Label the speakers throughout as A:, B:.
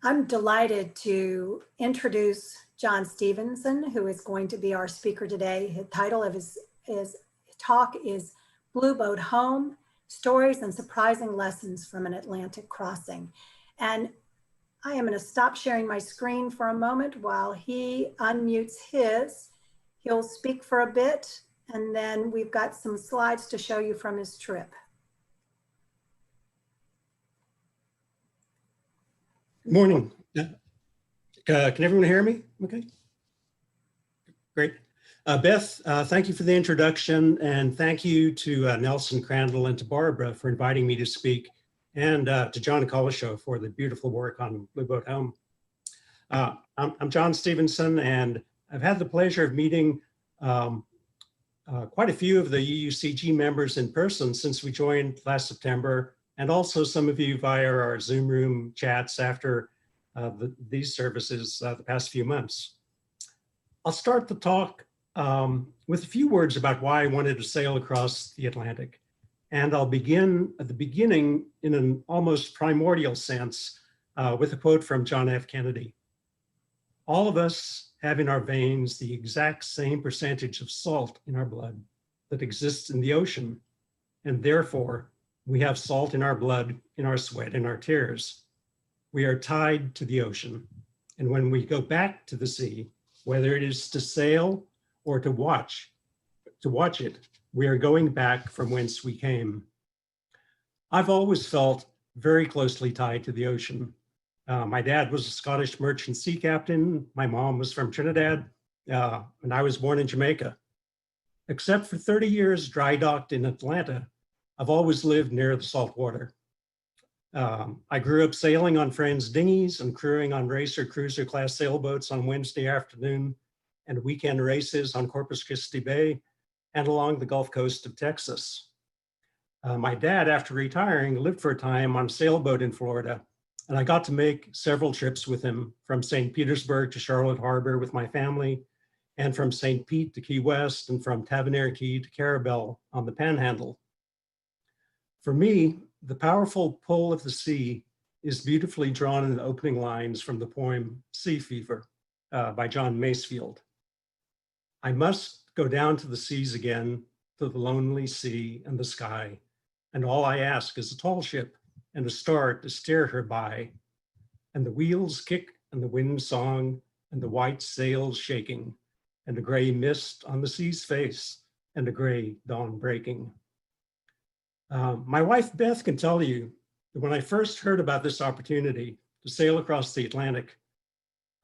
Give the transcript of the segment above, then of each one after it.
A: I'm delighted to introduce John Stevenson, who is going to be our speaker today. The title of his talk is Blue Boat Home, Stories and Surprising Lessons from an Atlantic Crossing. And I am going to stop sharing my screen for a moment while he unmutes his. He'll speak for a bit, and then we've got some slides to show you from his trip.
B: Good morning. Can everyone hear me? Okay. Great. Beth, thank you for the introduction, and thank you to Nelson Crandall and to Barbara for inviting me to speak, and to John Colisho for the beautiful work on Blue Boat Home. I'm John Stevenson, and I've had the pleasure of meeting quite a few of the UUCG members in person since we joined last September, and also some of you via our Zoom room chats after these services the past few months. I'll start the talk with a few words about why I wanted to sail across the Atlantic. And I'll begin at the beginning in an almost primordial sense with a quote from John F. Kennedy. All of us have in our veins the exact same percentage of salt in our blood that exists in the ocean, and therefore we have salt in our blood, in our sweat, in our tears. We are tied to the ocean. And when we go back to the sea, whether it is to sail or to watch it, we are going back from whence we came. I've always felt very closely tied to the ocean. My dad was a Scottish merchant sea captain. My mom was from Trinidad, and I was born in Jamaica. Except for 30 years dry docked in Atlanta, I've always lived near the salt water. I grew up sailing on friends' dinghies and crewing on racer cruiser class sailboats on Wednesday afternoon and weekend races on Corpus Christi Bay and along the Gulf Coast of Texas. My dad, after retiring, lived for a time on a sailboat in Florida, and I got to make several trips with him from St. Petersburg to Charlotte Harbor with my family, and from St. Pete to Key West, and from Tabonaire Key to Carabel on the Panhandle. For me, the powerful pull of the sea is beautifully drawn in the opening lines from the poem Sea Fever by John Masefield. I must go down to the seas again, to the lonely sea and the sky, and all I ask is a tall ship and a star to steer her by, and the wheels kick and the wind song and the white sails shaking, and a gray mist on the sea's face and a gray dawn breaking. My wife, Beth, can tell you that when I first heard about this opportunity to sail across the Atlantic,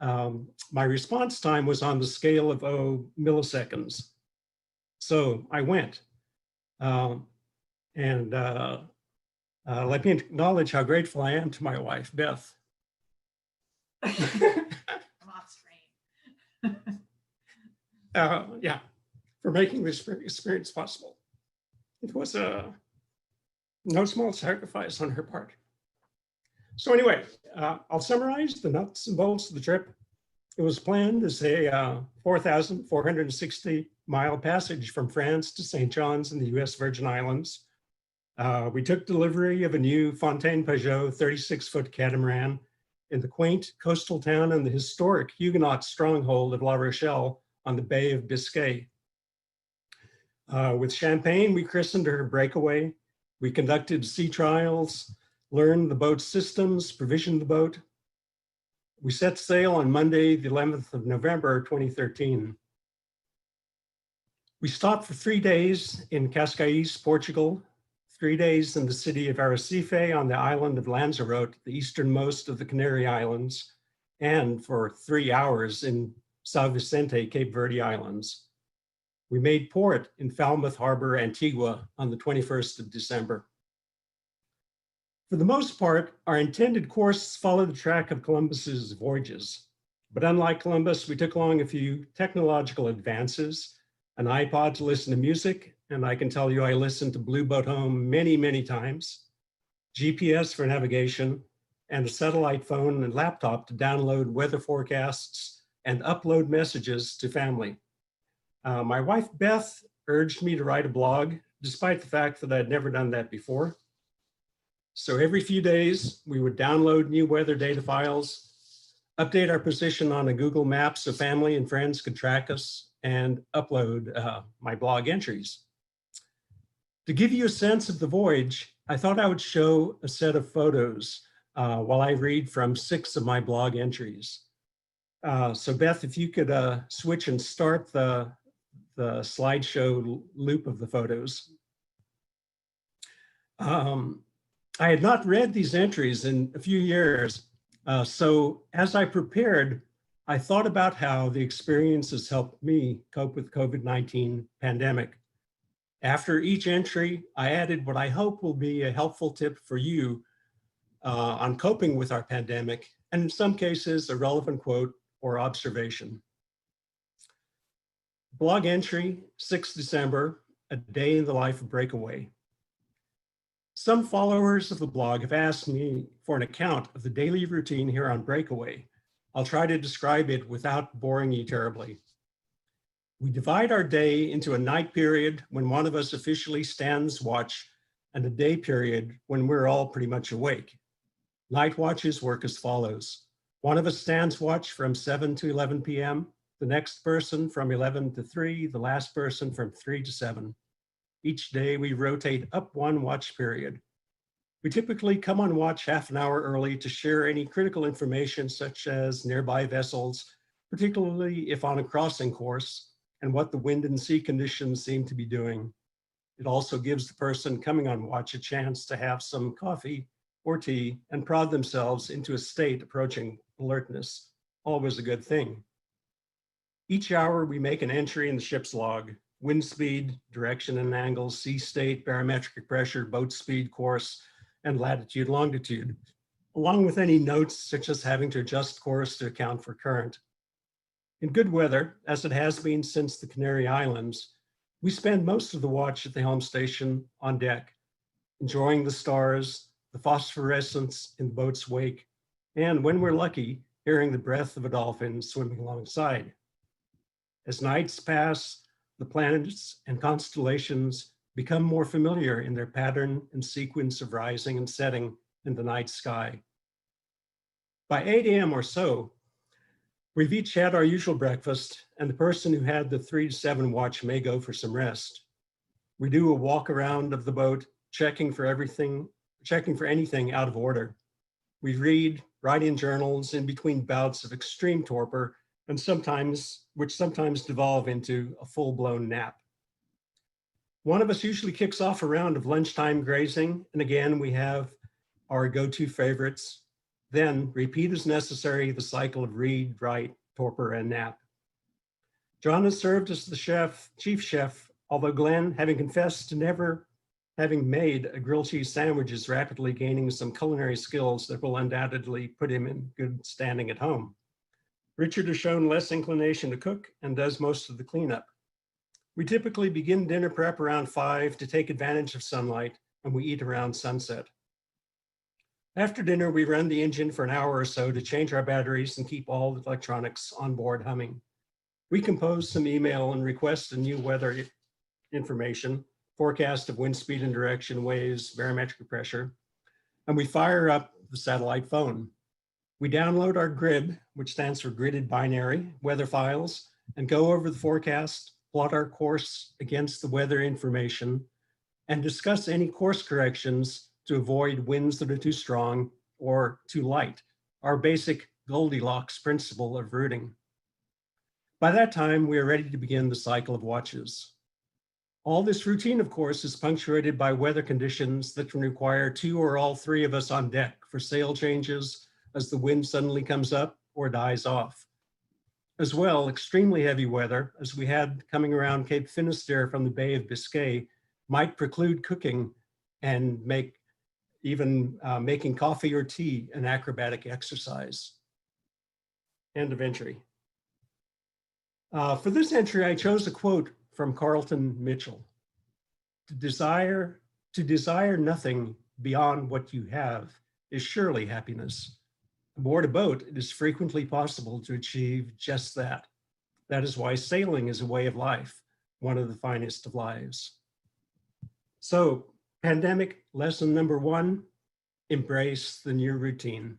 B: my response time was on the scale of, milliseconds. So I went. Let me acknowledge how grateful I am to my wife, Beth.
A: I'm off screen.
B: Yeah, for making this experience possible. It was no small sacrifice on her part. So anyway, I'll summarize the nuts and bolts of the trip. It was planned as a 4,460-mile passage from France to St. John's in the US Virgin Islands. We took delivery of a new Fontaine Pajot 36-foot catamaran in the quaint coastal town and the historic Huguenot stronghold of La Rochelle on the Bay of Biscay. With Champagne, we christened her Breakaway. We conducted sea trials, learned the boat's systems, provisioned the boat. We set sail on Monday, the 11th of November, 2013. We stopped for 3 days in Cascais, Portugal, 3 days in the city of Arrecife on the island of Lanzarote, the easternmost of the Canary Islands, and for 3 hours in São Vicente, Cape Verde Islands. We made port in Falmouth Harbor, Antigua on the 21st of December. For the most part, our intended course followed the track of Columbus's voyages. But unlike Columbus, we took along a few technological advances, an iPod to listen to music, and I can tell you I listened to Blue Boat Home many, many times, GPS for navigation, and a satellite phone and laptop to download weather forecasts and upload messages to family. My wife, Beth, urged me to write a blog, despite the fact that I'd never done that before. So every few days, we would download new weather data files, update our position on a Google map so family and friends could track us, and upload my blog entries. To give you a sense of the voyage, I thought I would show a set of photos while I read from 6 of my blog entries. So Beth, if you could switch and start the slideshow loop of the photos. I had not read these entries in a few years. So as I prepared, I thought about how the experiences helped me cope with COVID-19 pandemic. After each entry, I added what I hope will be a helpful tip for you on coping with our pandemic, and in some cases, a relevant quote or observation. Blog entry, 6 December, a day in the life of Breakaway. Some followers of the blog have asked me for an account of the daily routine here on Breakaway. I'll try to describe it without boring you terribly. We divide our day into a night period when one of us officially stands watch and a day period when we're all pretty much awake. Night watches work as follows. One of us stands watch from 7 to 11 p.m., the next person from 11 to 3, the last person from 3 to 7. Each day we rotate up one watch period. We typically come on watch half an hour early to share any critical information such as nearby vessels, particularly if on a crossing course, and what the wind and sea conditions seem to be doing. It also gives the person coming on watch a chance to have some coffee or tea and prod themselves into a state approaching alertness, always a good thing. Each hour we make an entry in the ship's log: wind speed, direction and angles, sea state, barometric pressure, boat speed, course, and latitude, longitude, along with any notes such as having to adjust course to account for current. In good weather, as it has been since the Canary Islands, we spend most of the watch at the helm station on deck, enjoying the stars, the phosphorescence in the boat's wake, and when we're lucky, hearing the breath of a dolphin swimming alongside. As nights pass, the planets and constellations become more familiar in their pattern and sequence of rising and setting in the night sky. By 8 a.m. or so, we've each had our usual breakfast, and the person who had the 3 to 7 watch may go for some rest. We do a walk around of the boat, checking for anything out of order. We read, write in journals in between bouts of extreme torpor, and which sometimes devolve into a full-blown nap. One of us usually kicks off a round of lunchtime grazing, and again, we have our go-to favorites. Then repeat as necessary the cycle of read, write, torpor, and nap. John has served as the chief chef, although Glenn, having confessed to never having made a grilled cheese sandwich, is rapidly gaining some culinary skills that will undoubtedly put him in good standing at home. Richard has shown less inclination to cook and does most of the cleanup. We typically begin dinner prep around 5 to take advantage of sunlight, and we eat around sunset. After dinner, we run the engine for an hour or so to change our batteries and keep all the electronics on board humming. We compose some email and request a new weather information, forecast of wind speed and direction, waves, barometric pressure, and we fire up the satellite phone. We download our GRIB, which stands for Gridded Binary, weather files, and go over the forecast, plot our course against the weather information, and discuss any course corrections to avoid winds that are too strong or too light, our basic Goldilocks principle of routing. By that time, we are ready to begin the cycle of watches. All this routine, of course, is punctuated by weather conditions that can require 2 or all 3 of us on deck for sail changes as the wind suddenly comes up or dies off. As well, extremely heavy weather, as we had coming around Cape Finisterre from the Bay of Biscay, might preclude cooking and making coffee or tea an acrobatic exercise. End of entry. For this entry, I chose a quote from Carlton Mitchell. To desire nothing beyond what you have is surely happiness. Aboard a boat, it is frequently possible to achieve just that. That is why sailing is a way of life, one of the finest of lives. So, pandemic lesson number 1, embrace the new routine.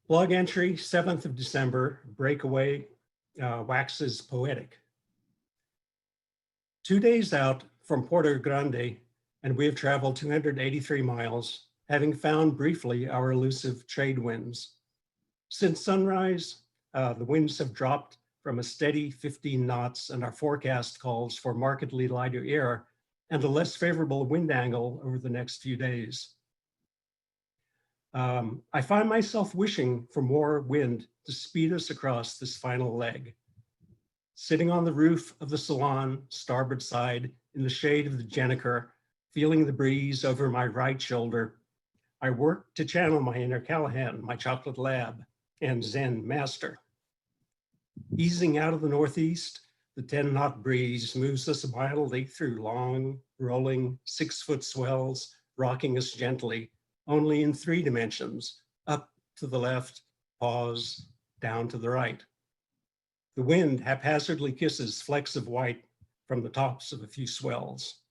B: Blog entry, 7th of December, breakaway waxes poetic. 2 days out from Porto Grande, and we have traveled 283 miles, having found briefly our elusive trade winds. Since sunrise, the winds have dropped from a steady 15 knots, and our forecast calls for markedly lighter air and a less favorable wind angle over the next few days. I find myself wishing for more wind to speed us across this final leg. Sitting on the roof of the salon, starboard side, in the shade of the Jenniker, feeling the breeze over my right shoulder, I work to channel my inner Callahan, my chocolate lab, and Zen master. Easing out of the northeast, the 10-knot breeze moves us mildly through long, rolling 6-foot swells, rocking us gently, only in 3 dimensions, up to the left, pause, down to the right. The wind haphazardly kisses flecks of white from the tops of a few swells.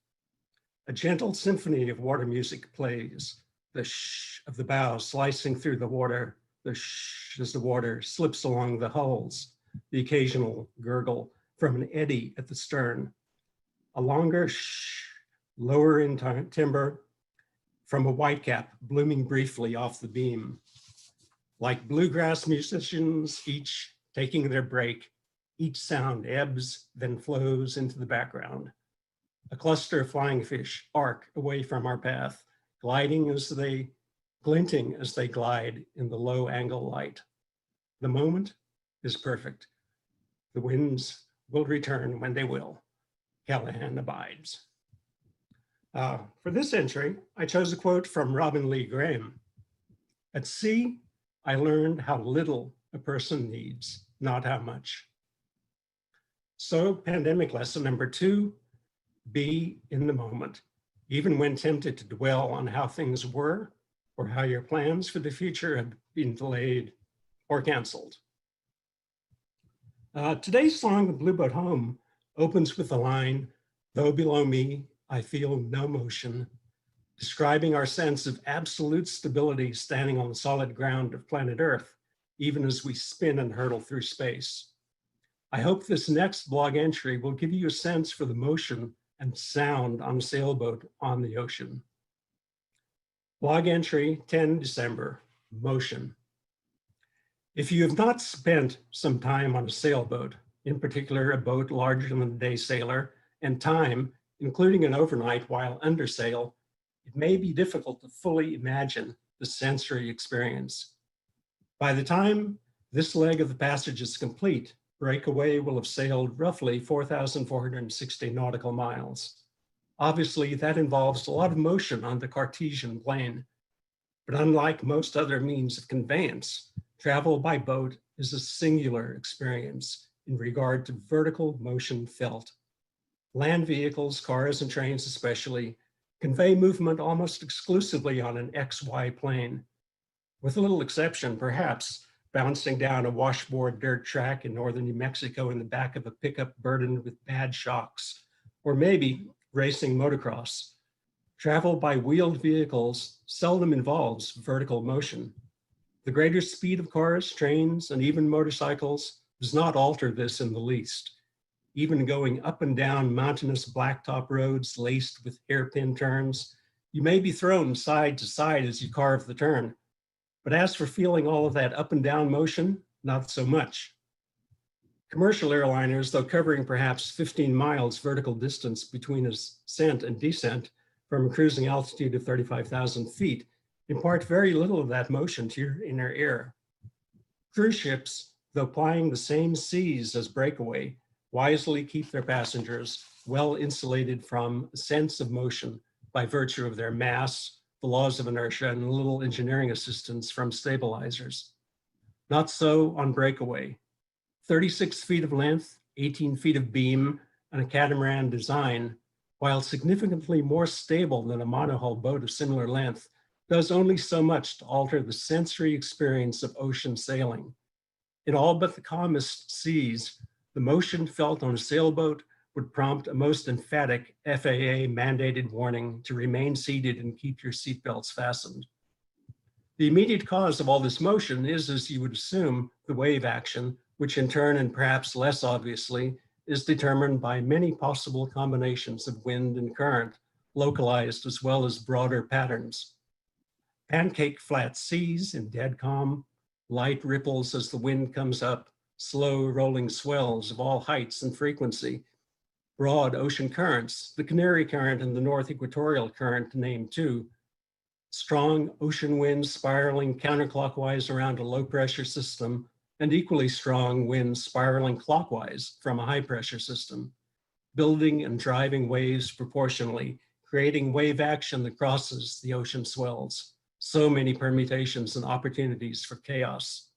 B: A gentle symphony of water music plays, the shh of the bow slicing through the water, the shh as the water slips along the hulls, the occasional gurgle from an eddy at the stern, a longer shh, lower in timber, from a whitecap blooming briefly off the beam. Like bluegrass musicians, each taking their break, each sound ebbs, then flows into the background. A cluster of flying fish arc away from our path, glinting as they glide in the low angle light. The moment is perfect. The winds will return when they will. Callahan abides. For this entry, I chose a quote from Robin Lee Graham. At sea, I learned how little a person needs, not how much. So pandemic lesson number 2, be in the moment, even when tempted to dwell on how things were or how your plans for the future have been delayed or canceled. Today's song, The Blue Boat Home, opens with the line, though below me, I feel no motion, describing our sense of absolute stability standing on the solid ground of planet Earth, even as we spin and hurtle through space. I hope this next blog entry will give you a sense for the motion and sound on a sailboat on the ocean. Blog entry 10 December, motion. If you have not spent some time on a sailboat, in particular a boat larger than a day sailor, and time, including an overnight while under sail, it may be difficult to fully imagine the sensory experience. By the time this leg of the passage is complete, breakaway will have sailed roughly 4,460 nautical miles. Obviously, that involves a lot of motion on the Cartesian plane. But unlike most other means of conveyance, travel by boat is a singular experience in regard to vertical motion felt. Land vehicles, cars and trains especially, convey movement almost exclusively on an XY plane. With a little exception, perhaps, bouncing down a washboard dirt track in northern New Mexico in the back of a pickup burdened with bad shocks, or maybe racing motocross. Travel by wheeled vehicles seldom involves vertical motion. The greater speed of cars, trains, and even motorcycles does not alter this in the least. Even going up and down mountainous blacktop roads laced with hairpin turns, you may be thrown side to side as you carve the turn. But as for feeling all of that up and down motion, not so much. Commercial airliners, though covering perhaps 15 miles vertical distance between ascent and descent from a cruising altitude of 35,000 feet, impart very little of that motion to your inner ear. Cruise ships, though plying the same seas as breakaway, wisely keep their passengers well insulated from a sense of motion by virtue of their mass, the laws of inertia, and little engineering assistance from stabilizers. Not so on breakaway. 36 feet of length, 18 feet of beam, and a catamaran design, while significantly more stable than a monohull boat of similar length, does only so much to alter the sensory experience of ocean sailing. In all but the calmest seas, the motion felt on a sailboat would prompt a most emphatic FAA mandated warning to remain seated and keep your seatbelts fastened. The immediate cause of all this motion is, as you would assume, the wave action, which in turn, and perhaps less obviously, is determined by many possible combinations of wind and current, localized as well as broader patterns. Pancake flat seas in dead calm, light ripples as the wind comes up, slow rolling swells of all heights and frequency, broad ocean currents, the Canary Current and the North Equatorial Current to name two, strong ocean winds spiraling counterclockwise around a low pressure system, and equally strong winds spiraling clockwise from a high pressure system, building and driving waves proportionally, creating wave action that crosses the ocean swells. So many permutations and opportunities for chaos.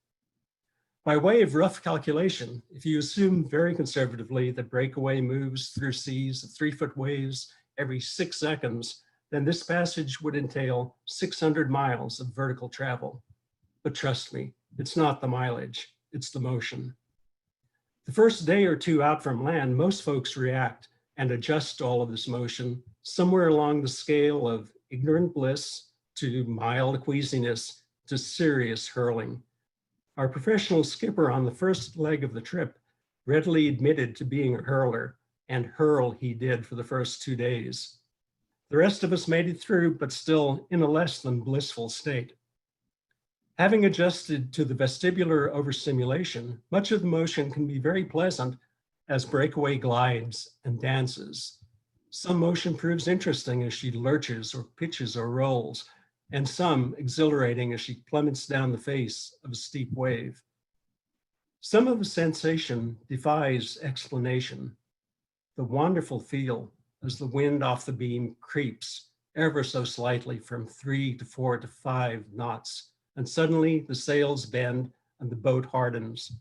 B: By way of rough calculation, if you assume very conservatively that breakaway moves through seas of 3-foot waves every 6 seconds, then this passage would entail 600 miles of vertical travel. But trust me, it's not the mileage, it's the motion. The first day or two out from land, most folks react and adjust to all of this motion somewhere along the scale of ignorant bliss to mild queasiness to serious hurling. Our professional skipper on the first leg of the trip readily admitted to being a hurler, and hurl he did for the first 2 days. The rest of us made it through, but still in a less than blissful state. Having adjusted to the vestibular overstimulation, much of the motion can be very pleasant as breakaway glides and dances. Some motion proves interesting as she lurches or pitches or rolls, and some exhilarating as she plummets down the face of a steep wave. Some of the sensation defies explanation. The wonderful feel as the wind off the beam creeps ever so slightly from 3 to 4 to 5 knots, and suddenly the sails bend and the boat hardens.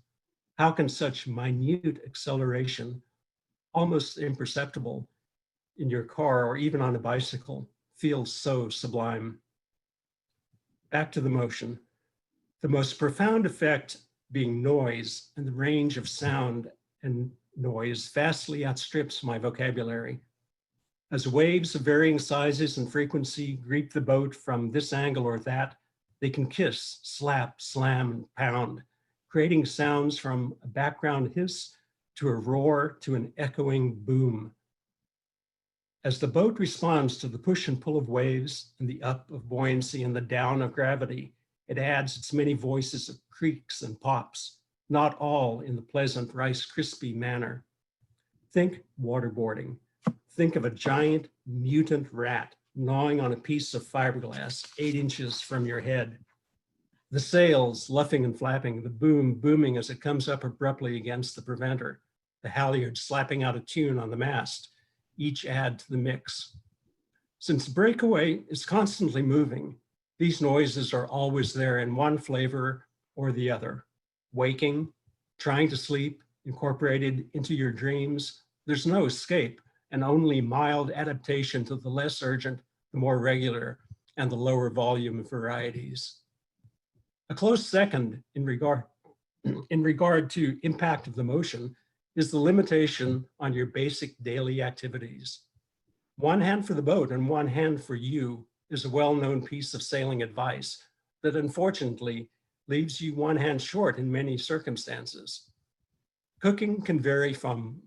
B: How can such minute acceleration, almost imperceptible in your car or even on a bicycle, feel so sublime? Back to the motion. The most profound effect being noise, and the range of sound and noise vastly outstrips my vocabulary. As waves of varying sizes and frequency greet the boat from this angle or that, they can kiss, slap, slam, and pound, creating sounds from a background hiss to a roar to an echoing boom. As the boat responds to the push and pull of waves and the up of buoyancy and the down of gravity, it adds its many voices of creaks and pops, not all in the pleasant Rice Krispie manner. Think waterboarding. Think of a giant mutant rat gnawing on a piece of fiberglass 8 inches from your head. The sails luffing and flapping, the boom booming as it comes up abruptly against the preventer, the halyard slapping out a tune on the mast, each add to the mix. Since breakaway is constantly moving, these noises are always there in one flavor or the other. Waking, trying to sleep, incorporated into your dreams, there's no escape and only mild adaptation to the less urgent, the more regular, and the lower volume varieties. A close second in regard to impact of the motion is the limitation on your basic daily activities. One hand for the boat and one hand for you is a well-known piece of sailing advice that unfortunately leaves you one hand short in many circumstances. Cooking can vary from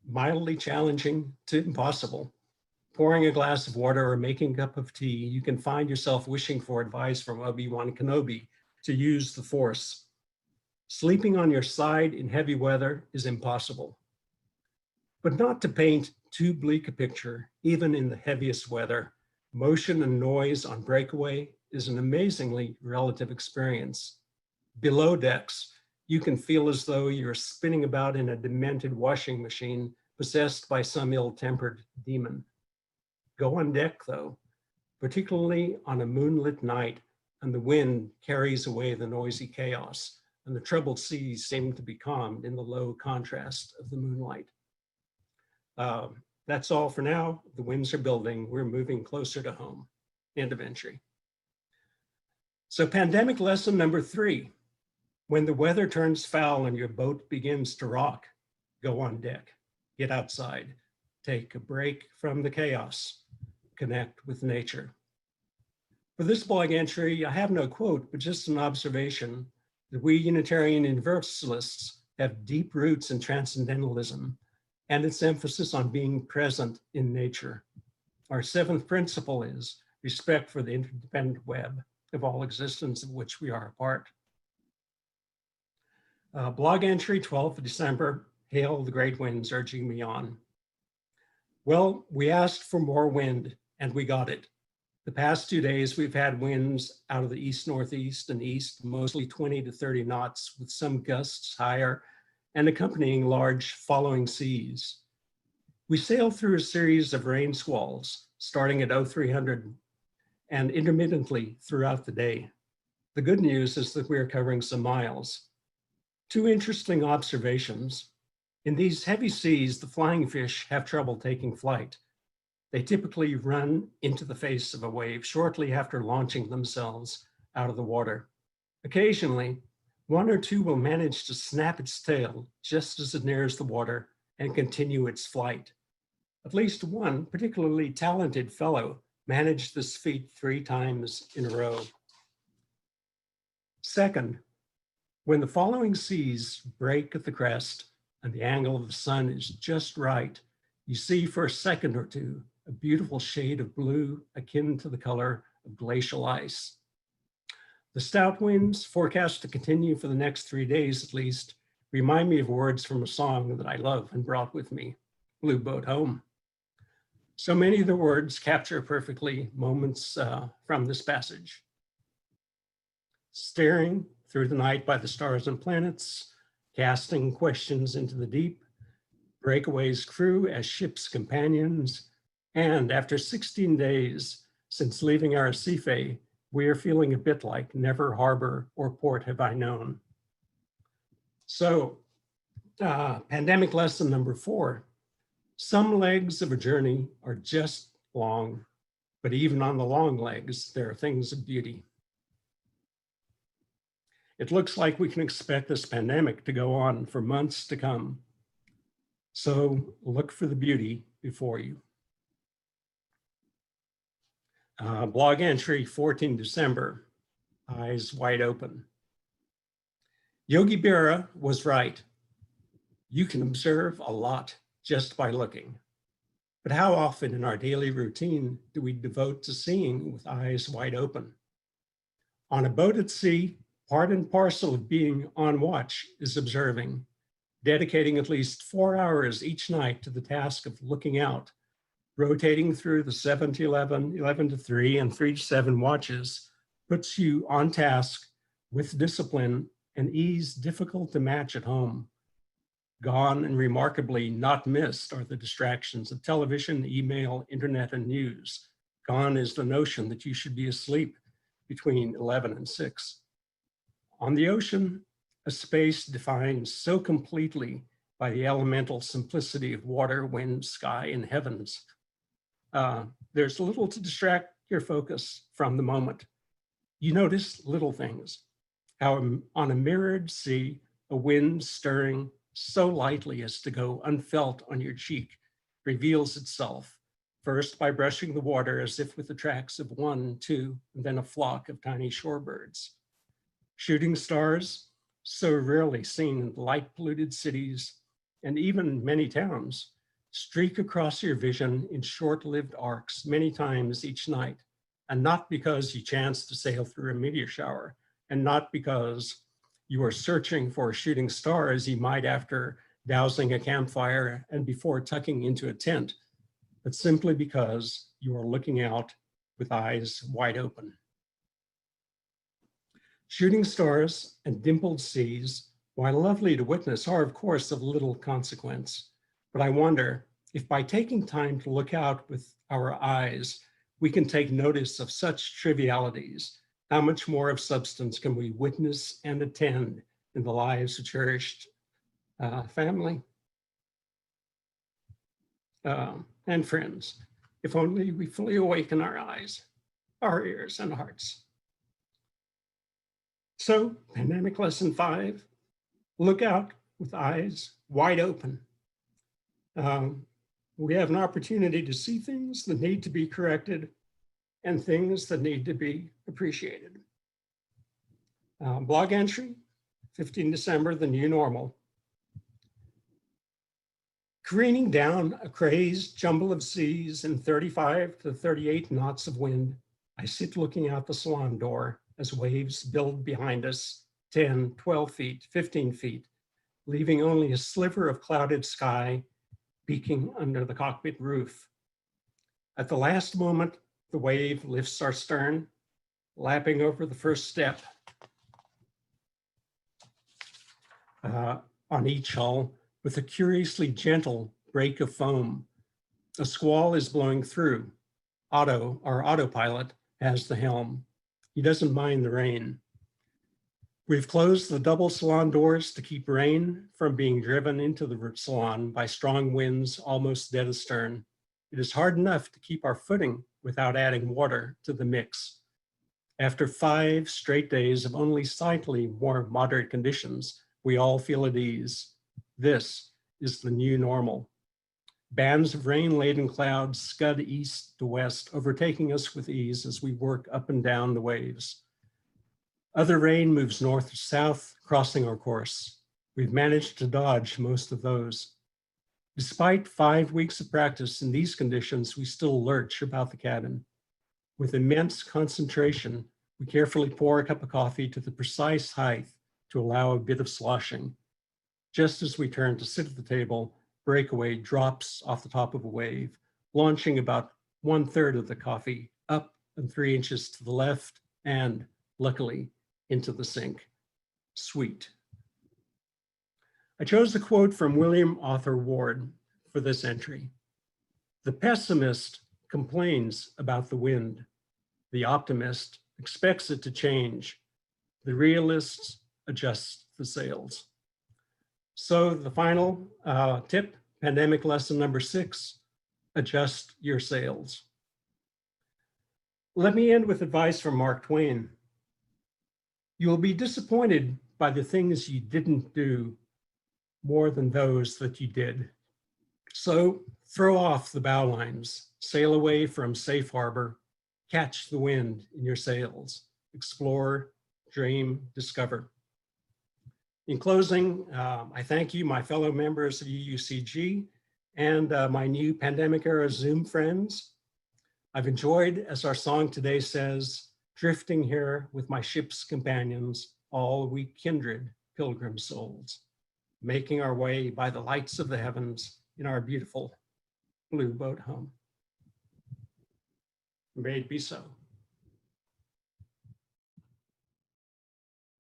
B: mildly challenging to impossible. Pouring a glass of water or making a cup of tea, you can find yourself wishing for advice from Obi-Wan Kenobi to use the Force. Sleeping on your side in heavy weather is impossible. But not to paint too bleak a picture, even in the heaviest weather, motion and noise on breakaway is an amazingly relative experience. Below decks, you can feel as though you're spinning about in a demented washing machine possessed by some ill-tempered demon. Go on deck though, particularly on a moonlit night, and the wind carries away the noisy chaos, and the troubled seas seem to be calmed in the low contrast of the moonlight. That's all for now. The winds are building. We're moving closer to home. End of entry. So pandemic lesson number 3, when the weather turns foul and your boat begins to rock, go on deck, get outside, take a break from the chaos, connect with nature. For this blog entry, I have no quote, but just an observation that we Unitarian Universalists have deep roots in transcendentalism and its emphasis on being present in nature. Our seventh principle is respect for the interdependent web of all existence of which we are a part. Blog entry, 12th of December, hail the great winds urging me on. Well, we asked for more wind and we got it. The past 2 days, we've had winds out of the east-northeast and east, mostly 20 to 30 knots with some gusts higher and accompanying large following seas. We sailed through a series of rain squalls starting at 0300 and intermittently throughout the day. The good news is that we are covering some miles. Two interesting observations. In these heavy seas, the flying fish have trouble taking flight. They typically run into the face of a wave shortly after launching themselves out of the water. Occasionally, one or two will manage to snap its tail just as it nears the water and continue its flight. At least one particularly talented fellow managed this feat 3 times in a row. Second, when the following seas break at the crest and the angle of the sun is just right, you see for a second or two a beautiful shade of blue akin to the color of glacial ice. The stout winds, forecast to continue for the next 3 days at least, remind me of words from a song that I love and brought with me, Blue Boat Home. So many of the words capture perfectly moments from this passage. Staring through the night by the stars and planets, casting questions into the deep, Breakaway's crew as ship's companions, and after 16 days since leaving Arrecife, we are feeling a bit like never harbor or port have I known. So, pandemic lesson number 4. Some legs of a journey are just long, but even on the long legs, there are things of beauty. It looks like we can expect this pandemic to go on for months to come. So look for the beauty before you. Blog entry, 14 December, eyes wide open. Yogi Berra was right. You can observe a lot just by looking. But how often in our daily routine do we devote to seeing with eyes wide open? On a boat at sea, part and parcel of being on watch is observing, dedicating at least 4 hours each night to the task of looking out, rotating through the 7 to 11, 11 to 3, and 3 to 7 watches puts you on task with discipline and ease difficult to match at home. Gone and remarkably not missed are the distractions of television, email, internet, and news. Gone is the notion that you should be asleep between 11 and 6. On the ocean, a space defined so completely by the elemental simplicity of water, wind, sky, and heavens. There's little to distract your focus from the moment. You notice little things, how on a mirrored sea, a wind stirring so lightly as to go unfelt on your cheek reveals itself, first by brushing the water as if with the tracks of 1, 2, and then a flock of tiny shorebirds. Shooting stars, so rarely seen in light-polluted cities and even many towns, streak across your vision in short-lived arcs many times each night, and not because you chance to sail through a meteor shower, and not because you are searching for a shooting star as you might after dousing a campfire and before tucking into a tent, but simply because you are looking out with eyes wide open. Shooting stars and dimpled seas, while lovely to witness, are of course of little consequence. But I wonder if by taking time to look out with our eyes, we can take notice of such trivialities. How much more of substance can we witness and attend in the lives of cherished family and friends, if only we fully awaken our eyes, our ears, and hearts. So, pandemic lesson 5, look out with eyes wide open. We have an opportunity to see things that need to be corrected and things that need to be appreciated. Blog entry, 15 December, the new normal. Careening down a crazed jumble of seas in 35 to 38 knots of wind, I sit looking out the salon door as waves build behind us, 10, 12 feet, 15 feet, leaving only a sliver of clouded sky peeking under the cockpit roof. At the last moment, the wave lifts our stern, lapping over the first step on each hull with a curiously gentle break of foam. A squall is blowing through. Otto, our autopilot, has the helm. He doesn't mind the rain. We've closed the double salon doors to keep rain from being driven into the salon by strong winds almost dead astern. It is hard enough to keep our footing without adding water to the mix. After 5 straight days of only slightly more moderate conditions, we all feel at ease. This is the new normal. Bands of rain-laden clouds scud east to west, overtaking us with ease as we work up and down the waves. Other rain moves north to south, crossing our course. We've managed to dodge most of those. Despite 5 weeks of practice in these conditions, we still lurch about the cabin. With immense concentration, we carefully pour a cup of coffee to the precise height to allow a bit of sloshing. Just as we turn to sit at the table, breakaway drops off the top of a wave, launching about 1/3 of the coffee up and 3 inches to the left and, luckily, into the sink. Sweet. I chose a quote from William Arthur Ward for this entry. The pessimist complains about the wind. The optimist expects it to change. The realist adjusts the sails. So the final tip, pandemic lesson number 6, adjust your sails. Let me end with advice from Mark Twain. You will be disappointed by the things you didn't do more than those that you did. So throw off the bow lines, sail away from safe harbor, catch the wind in your sails, explore, dream, discover. In closing, I thank you, my fellow members of UUCG and my new pandemic era Zoom friends. I've enjoyed, as our song today says, drifting here with my ship's companions, all we kindred pilgrim souls, making our way by the lights of the heavens in our beautiful blue boat home. May it be so.